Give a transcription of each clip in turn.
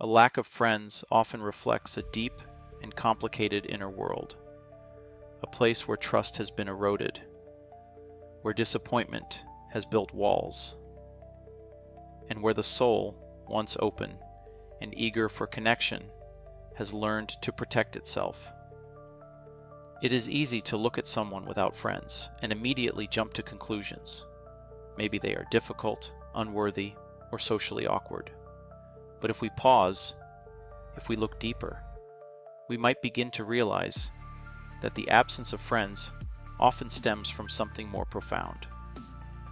A lack of friends often reflects a deep and complicated inner world, a place where trust has been eroded, where disappointment has built walls, and where the soul, once open and eager for connection, has learned to protect itself. It is easy to look at someone without friends and immediately jump to conclusions. Maybe they are difficult, unworthy, or socially awkward. But if we pause, if we look deeper, we might begin to realize that the absence of friends often stems from something more profound.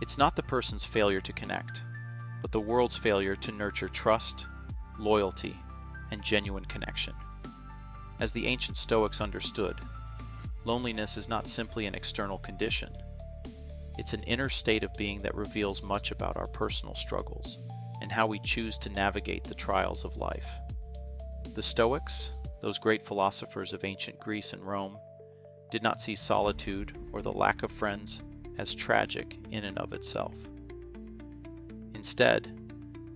It's not the person's failure to connect, but the world's failure to nurture trust, loyalty, and genuine connection. As the ancient Stoics understood, loneliness is not simply an external condition. It's an inner state of being that reveals much about our personal struggles and how we choose to navigate the trials of life. The Stoics, those great philosophers of ancient Greece and Rome, did not see solitude or the lack of friends as tragic in and of itself. Instead,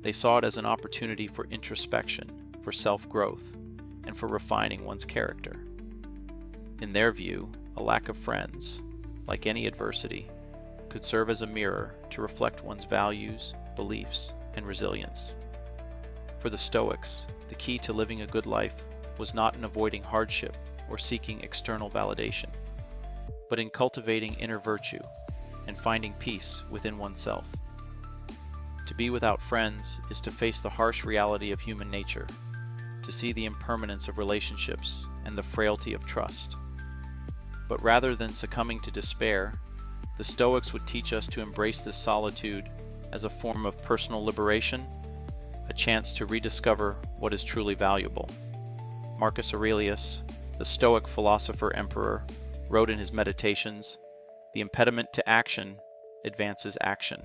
they saw it as an opportunity for introspection, for self-growth, and for refining one's character. In their view, a lack of friends, like any adversity, could serve as a mirror to reflect one's values, beliefs, and resilience. For the Stoics, the key to living a good life was not in avoiding hardship or seeking external validation, but in cultivating inner virtue and finding peace within oneself. To be without friends is to face the harsh reality of human nature, to see the impermanence of relationships and the frailty of trust. But rather than succumbing to despair, the Stoics would teach us to embrace this solitude as a form of personal liberation, a chance to rediscover what is truly valuable. Marcus Aurelius, the Stoic philosopher-emperor, wrote in his Meditations, "The impediment to action advances action.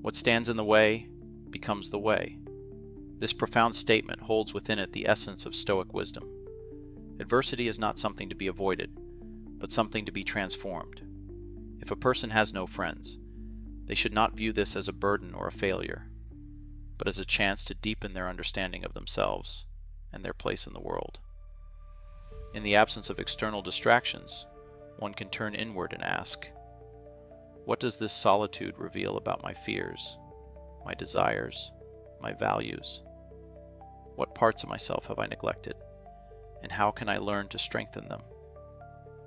What stands in the way becomes the way." This profound statement holds within it the essence of Stoic wisdom. Adversity is not something to be avoided, but something to be transformed. If a person has no friends, they should not view this as a burden or a failure, but as a chance to deepen their understanding of themselves and their place in the world. In the absence of external distractions, one can turn inward and ask, what does this solitude reveal about my fears, my desires, my values? What parts of myself have I neglected, and how can I learn to strengthen them?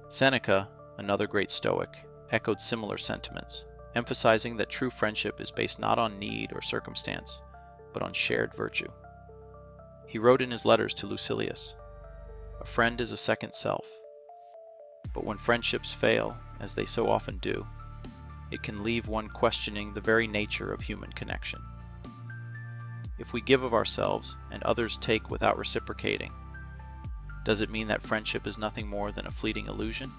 Seneca, another great Stoic, echoed similar sentiments, emphasizing that true friendship is based not on need or circumstance, but on shared virtue. He wrote in his letters to Lucilius, "A friend is a second self, but when friendships fail, as they so often do, it can leave one questioning the very nature of human connection." If we give of ourselves and others take without reciprocating, does it mean that friendship is nothing more than a fleeting illusion?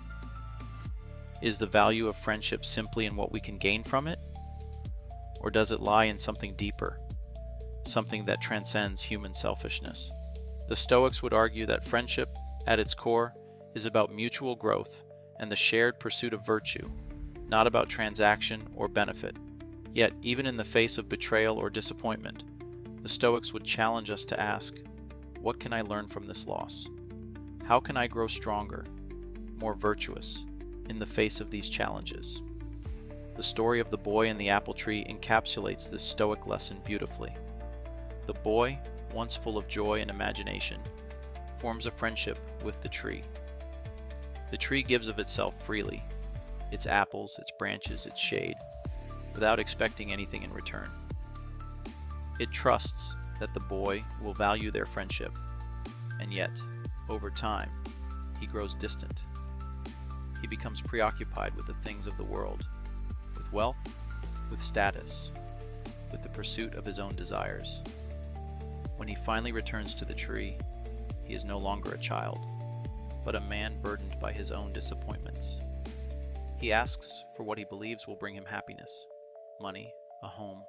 Is the value of friendship simply in what we can gain from it? Or does it lie in something deeper, something that transcends human selfishness? The Stoics would argue that friendship, at its core, is about mutual growth and the shared pursuit of virtue, not about transaction or benefit. Yet, even in the face of betrayal or disappointment, the Stoics would challenge us to ask, what can I learn from this loss? How can I grow stronger, more virtuous, in the face of these challenges? The story of the boy and the apple tree encapsulates this Stoic lesson beautifully. The boy, once full of joy and imagination, forms a friendship with the tree. The tree gives of itself freely, its apples, its branches, its shade, without expecting anything in return. It trusts that the boy will value their friendship, and yet, over time, he grows distant. He becomes preoccupied with the things of the world, with wealth, with status, with the pursuit of his own desires. When he finally returns to the tree, he is no longer a child, but a man burdened by his own disappointments. He asks for what he believes will bring him happiness: money, a home,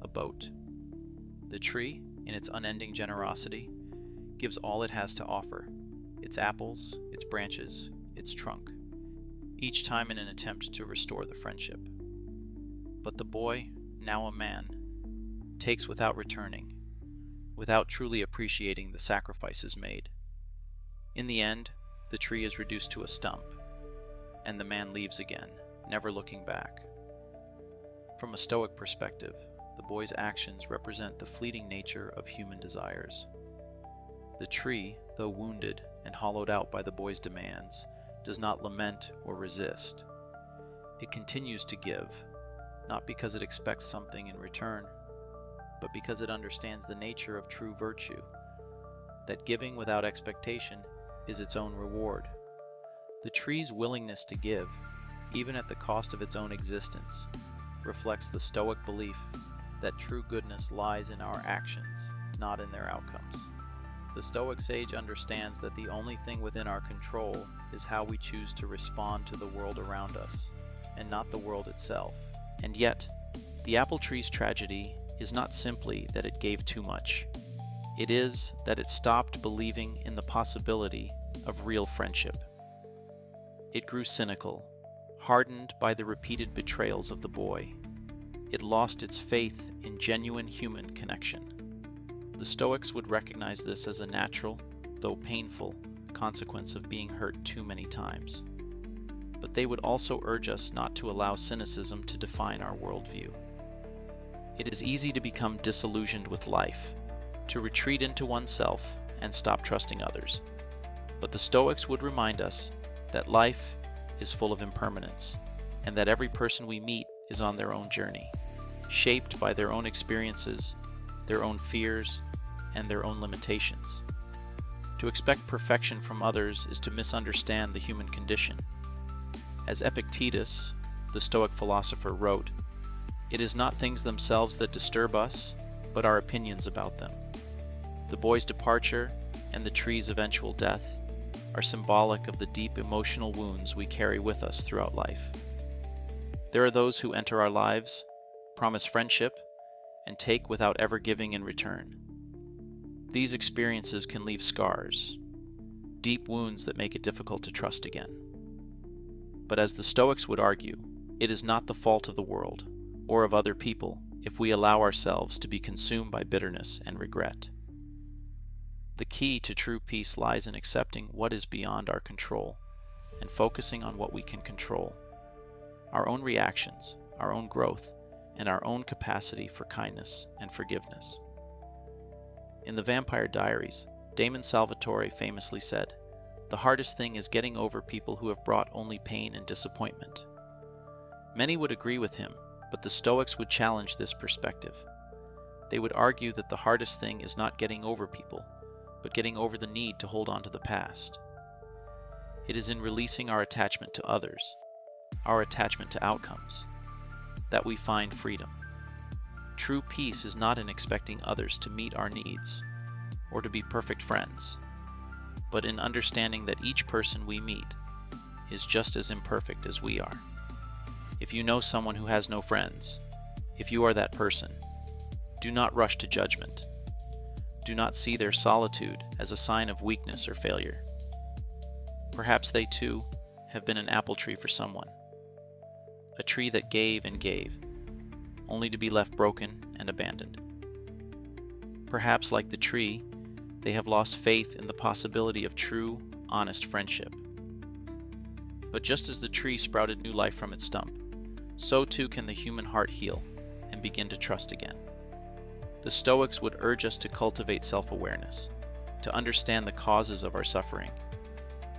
a boat. The tree, in its unending generosity, gives all it has to offer: its apples, its branches, its trunk, each time in an attempt to restore the friendship. But the boy, now a man, takes without returning, without truly appreciating the sacrifices made. In the end, the tree is reduced to a stump, and the man leaves again, never looking back. From a Stoic perspective, the boy's actions represent the fleeting nature of human desires. The tree, though wounded and hollowed out by the boy's demands, does not lament or resist. It continues to give, not because it expects something in return, but because it understands the nature of true virtue, that giving without expectation is its own reward. The tree's willingness to give, even at the cost of its own existence, reflects the Stoic belief that true goodness lies in our actions, not in their outcomes. The Stoic sage understands that the only thing within our control is how we choose to respond to the world around us, and not the world itself. And yet, the apple tree's tragedy is not simply that it gave too much. It is that it stopped believing in the possibility of real friendship. It grew cynical, hardened by the repeated betrayals of the boy. It lost its faith in genuine human connection. The Stoics would recognize this as a natural, though painful, consequence of being hurt too many times. But they would also urge us not to allow cynicism to define our worldview. It is easy to become disillusioned with life, to retreat into oneself and stop trusting others. But the Stoics would remind us that life is full of impermanence, and that every person we meet is on their own journey, shaped by their own experiences, their own fears, and their own limitations. To expect perfection from others is to misunderstand the human condition. As Epictetus, the Stoic philosopher, wrote, "It is not things themselves that disturb us, but our opinions about them." The boy's departure and the tree's eventual death are symbolic of the deep emotional wounds we carry with us throughout life. There are those who enter our lives, promise friendship, and take without ever giving in return. These experiences can leave scars, deep wounds that make it difficult to trust again. But as the Stoics would argue, it is not the fault of the world or of other people if we allow ourselves to be consumed by bitterness and regret. The key to true peace lies in accepting what is beyond our control and focusing on what we can control: our own reactions, our own growth, and our own capacity for kindness and forgiveness. In The Vampire Diaries, Damon Salvatore famously said, "The hardest thing is getting over people who have brought only pain and disappointment." Many would agree with him, but the Stoics would challenge this perspective. They would argue that the hardest thing is not getting over people, but getting over the need to hold on to the past. It is in releasing our attachment to others, our attachment to outcomes, that we find freedom. True peace is not in expecting others to meet our needs or to be perfect friends, but in understanding that each person we meet is just as imperfect as we are. If you know someone who has no friends, if you are that person, do not rush to judgment. Do not see their solitude as a sign of weakness or failure. Perhaps they too have been an apple tree for someone, a tree that gave and gave, only to be left broken and abandoned. Perhaps, like the tree, they have lost faith in the possibility of true, honest friendship. But just as the tree sprouted new life from its stump, so too can the human heart heal and begin to trust again. The Stoics would urge us to cultivate self-awareness, to understand the causes of our suffering,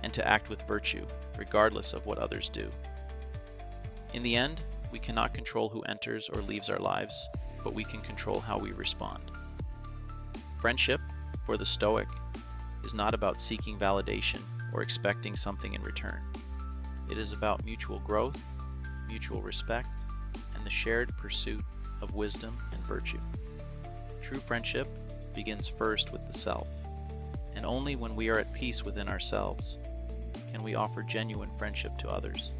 and to act with virtue, regardless of what others do. In the end, we cannot control who enters or leaves our lives, but we can control how we respond. Friendship, for the Stoic, is not about seeking validation or expecting something in return. It is about mutual growth, mutual respect, and the shared pursuit of wisdom and virtue. True friendship begins first with the self, and only when we are at peace within ourselves can we offer genuine friendship to others.